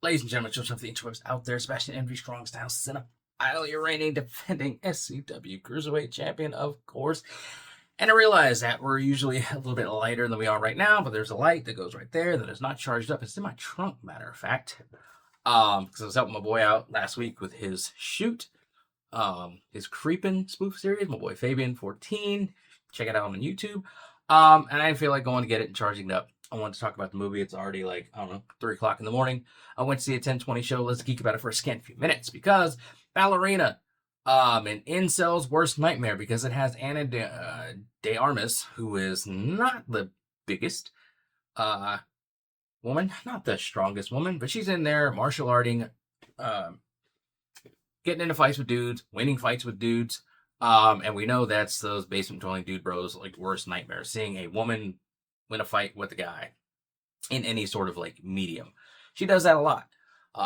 Ladies and gentlemen, just of the interwebs out there, Sebastion Envi Strong Style Cinema, highly reigning defending SCW Cruiserweight Champion, of course. And I realize that we're usually a little bit lighter than we are right now, but there's a light that goes right there that is not charged up. It's in my trunk, matter of fact. Because I was helping my boy out last week with his shoot, his Creepin' spoof series, my boy Fabian14. Check it out on YouTube. And I didn't feel like going to get it and charging it up. I wanted to talk about the movie. It's already 3 o'clock in the morning. I went to see a 10:20 show. Let's geek about it for a scant few minutes because Ballerina, an incel's worst nightmare because it has Anna de Armas, who is not the biggest woman, not the strongest woman, but she's in there martial arting, getting into fights with dudes, winning fights with dudes. And we know that's those basement dwelling dude bros worst nightmare, seeing a woman win a fight with a guy in any sort of medium. She does that a lot.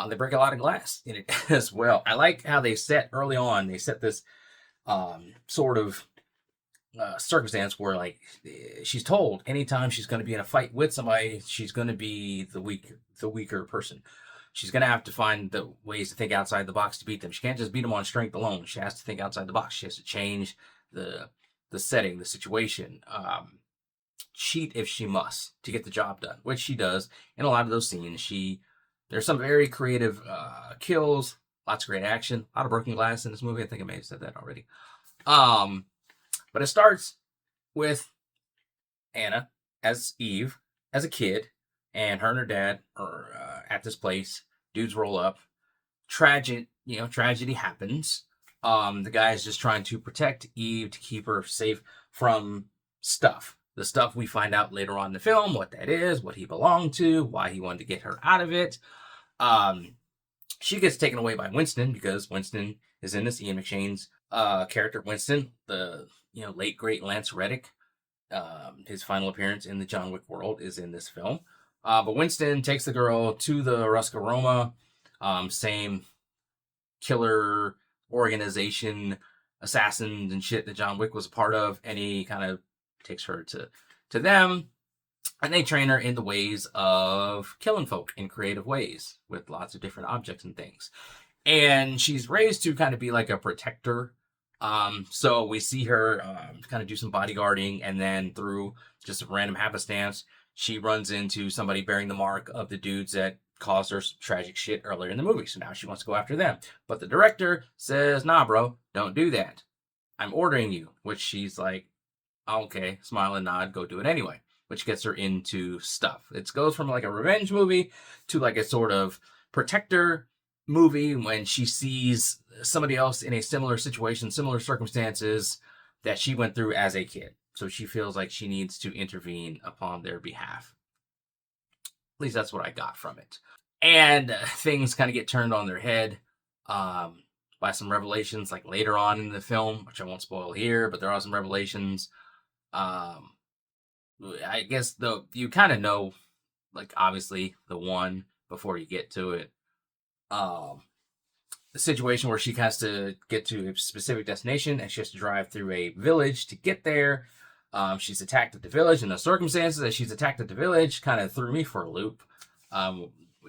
They break a lot of glass in it as well. I like how they set early on. They set this sort of circumstance where she's told anytime she's going to be in a fight with somebody, she's going to be the weaker person. She's going to have to find the ways to think outside the box to beat them. She can't just beat them on strength alone. She has to think outside the box. She has to change the setting, the situation. Cheat if she must to get the job done, which she does in a lot of those scenes. There's some very creative kills, lots of great action, a lot of broken glass in this movie. I think I may have said that already. But it starts with Anna as Eve, as a kid, and her and her dad are at this place. Dudes roll up. Tragedy happens. The guy is just trying to protect Eve to keep her safe from stuff. The stuff we find out later on in the film, what that is, what he belonged to, why he wanted to get her out of it. She gets taken away by Winston because Winston is in this. Ian McShane's character, Winston, the late great Lance Reddick. His final appearance in the John Wick world is in this film. But Winston takes the girl to the Roscaroma, same killer organization, assassins and shit that John Wick was a part of, and he kind of takes her to them, and they train her in the ways of killing folk in creative ways with lots of different objects and things. And she's raised to kind of be like a protector. So we see her kind of do some bodyguarding, and then through just a random happenstance, she runs into somebody bearing the mark of the dudes that caused her tragic shit earlier in the movie. So now she wants to go after them. But the director says, nah, bro, don't do that. I'm ordering you. Which she's like, okay, smile and nod, go do it anyway. Which gets her into stuff. It goes from a revenge movie to a sort of protector movie when she sees somebody else in a similar situation, similar circumstances that she went through as a kid. So she feels like she needs to intervene upon their behalf. At least that's what I got from it. And things kind of get turned on their head by some revelations later on in the film, which I won't spoil here, but there are some revelations. I guess you kind of know, obviously the one before you get to it. The situation where she has to get to a specific destination and she has to drive through a village to get there. She's attacked at the village, and the circumstances that she's attacked at the village kind of threw me for a loop.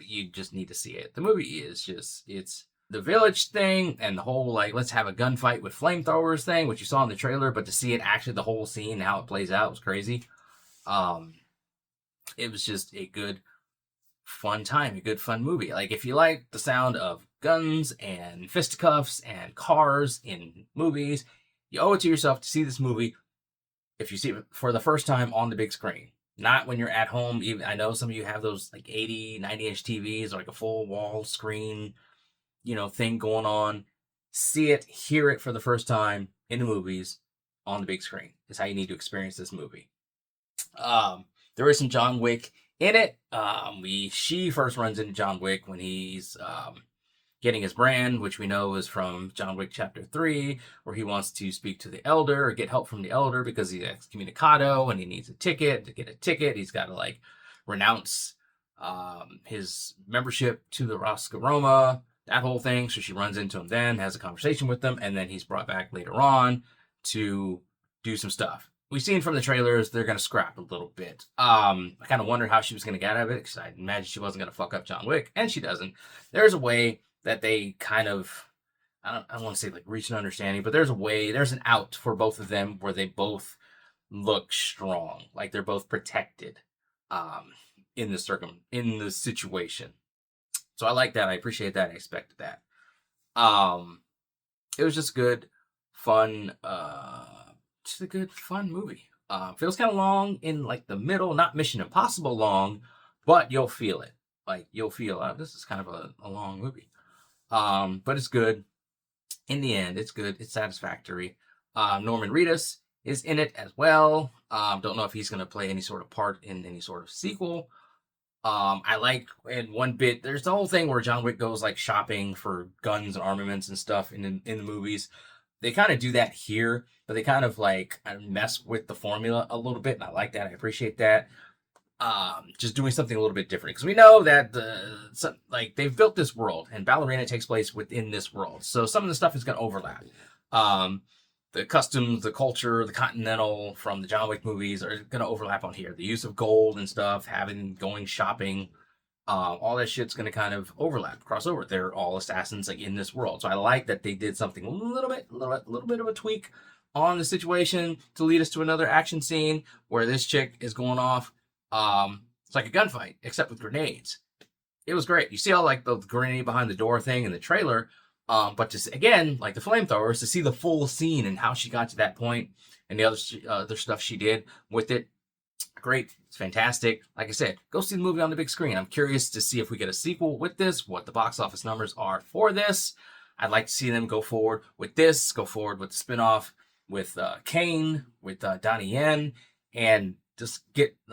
You just need to see it. The movie is it's the village thing and the whole let's have a gunfight with flamethrowers thing, which you saw in the trailer, but to see it actually, the whole scene, how it plays out, was crazy. It was just a good fun time, a good fun movie. If you like the sound of guns and fisticuffs and cars in movies, you owe it to yourself to see this movie if you see it for the first time on the big screen. Not when you're at home. Even I know some of you have those 80, 90-inch TVs or a full wall screen thing going on. See it, hear it for the first time in the movies on the big screen is how you need to experience this movie. There is some John Wick in it. She first runs into John Wick when he's getting his brand, which we know is from John Wick Chapter 3, where he wants to speak to the Elder or get help from the Elder because he's excommunicado and he needs a ticket. To get a ticket, he's got to renounce his membership to the Roscaroma, that whole thing. So she runs into him then, has a conversation with them, and then he's brought back later on to do some stuff. we've seen from the trailers they're gonna scrap a little bit. I kind of wondered how she was gonna get out of it because I imagine she wasn't gonna fuck up John Wick, and she doesn't. There's a way that they kind of, I don't want to say like reach an understanding, but there's a way, there's an out for both of them where they both look strong, like they're both protected, um, in the situation. So I like that. I appreciate that. I expected that. Um, it was just good, fun, just a good fun movie. Feels kind of long in like the middle, not Mission Impossible long, but you'll feel it. Like you'll feel this is kind of a long movie. But it's good. In the end, it's good. It's satisfactory. Norman Reedus is in it as well. Don't know if he's going to play any sort of part in any sort of sequel. I like in one bit, there's the whole thing where John Wick goes like shopping for guns and armaments and stuff in the movies. They kind of do that here, but they kind of like mess with the formula a little bit, and I like that. I appreciate that. Just doing something a little bit different because we know that like they've built this world, and Ballerina takes place within this world, so some of the stuff is going to overlap. The customs, the culture, the continental from the John Wick movies are going to overlap on here. The use of gold and stuff, going shopping, all that shit's going to kind of overlap, cross over. They're all assassins like in this world. So I like that they did something a little bit of a tweak on the situation to lead us to another action scene where this chick is going off. It's like a gunfight, except with grenades. It was great. You see all like the grenade behind the door thing in the trailer. But just again, like the flamethrowers, to see the full scene and how she got to that point and the other stuff she did with it, great. It's fantastic. Like I said, go see the movie on the big screen. I'm curious to see if we get a sequel with this, what the box office numbers are for this. I'd like to see them go forward with this, go forward with the spinoff with Kane, with Donnie Yen, and just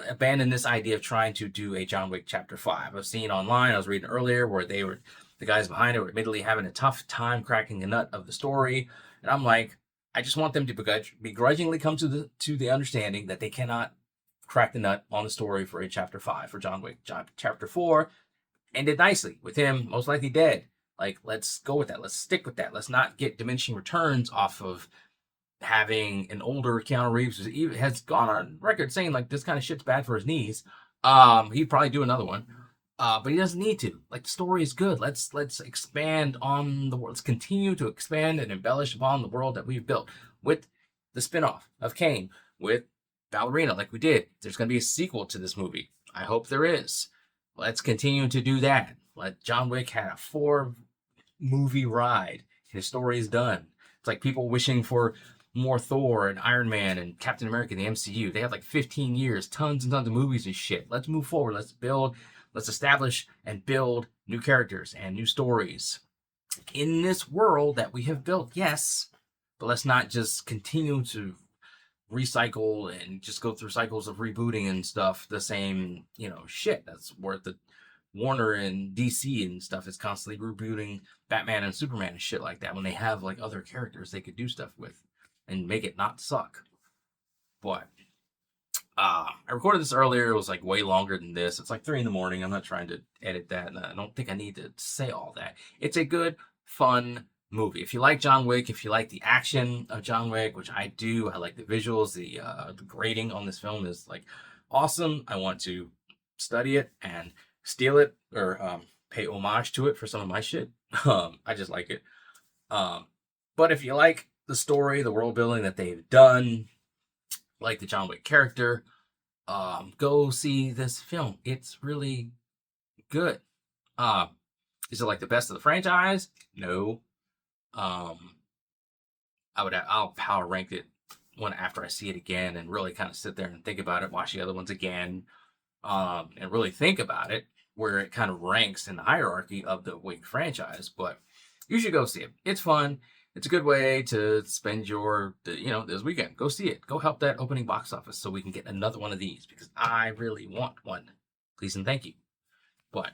abandon this idea of trying to do a John Wick Chapter 5. I've seen online, I was reading earlier, where the guys behind it were admittedly having a tough time cracking the nut of the story. And I'm like, I just want them to begrudgingly come to the understanding that they cannot crack the nut on the story for a Chapter 5 for John Wick. Chapter 4 ended nicely with him most likely dead. Like, let's go with that. Let's stick with that. Let's not get diminishing returns off of having an older Keanu Reeves who has gone on record saying like this kind of shit's bad for his knees. He'd probably do another one. But he doesn't need to. Like, the story is good. Let's expand on the world. Let's continue to expand and embellish upon the world that we've built with the spinoff of Kane, with Ballerina, like we did. There's going to be a sequel to this movie. I hope there is. Let's continue to do that. Let John Wick had a 4-movie ride, and his story is done. It's like people wishing for more Thor and Iron Man and Captain America in the MCU. They have like 15 years, tons and tons of movies and shit. Let's move forward. Let's build. Let's establish and build new characters and new stories in this world that we have built, yes, but let's not just continue to recycle and just go through cycles of rebooting and stuff, the same, shit. That's where the Warner and DC and stuff is constantly rebooting Batman and Superman and shit like that when they have like other characters they could do stuff with and make it not suck. But I recorded this earlier. It was like way longer than this. It's like 3 a.m. I'm not trying to edit that, and I don't think I need to say all that. It's a good, fun movie. If you like John Wick, if you like the action of John Wick, which I do, I like the visuals. The grading on this film is like awesome. I want to study it and steal it or pay homage to it for some of my shit. I just like it. But if you like the story, the world building that they've done, like the John Wick character, go see this film. It's really good. Is it like the best of the franchise? No. I'll power rank it one after I see it again and really kind of sit there and think about it, watch the other ones again, and really think about it, where it kind of ranks in the hierarchy of the Wick franchise. But you should go see it. It's fun. It's a good way to spend this weekend. Go see it. Go help that opening box office so we can get another one of these, because I really want one. Please and thank you. But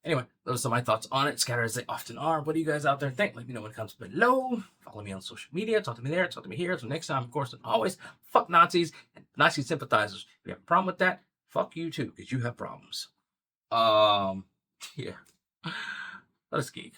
anyway, those are my thoughts on it, scattered as they often are. What do you guys out there think? Let me know in the comments below. Follow me on social media. Talk to me there. Talk to me here. Until next time, of course, and always, fuck Nazis and Nazi sympathizers. If you have a problem with that, fuck you too, because you have problems. Yeah. Let us geek.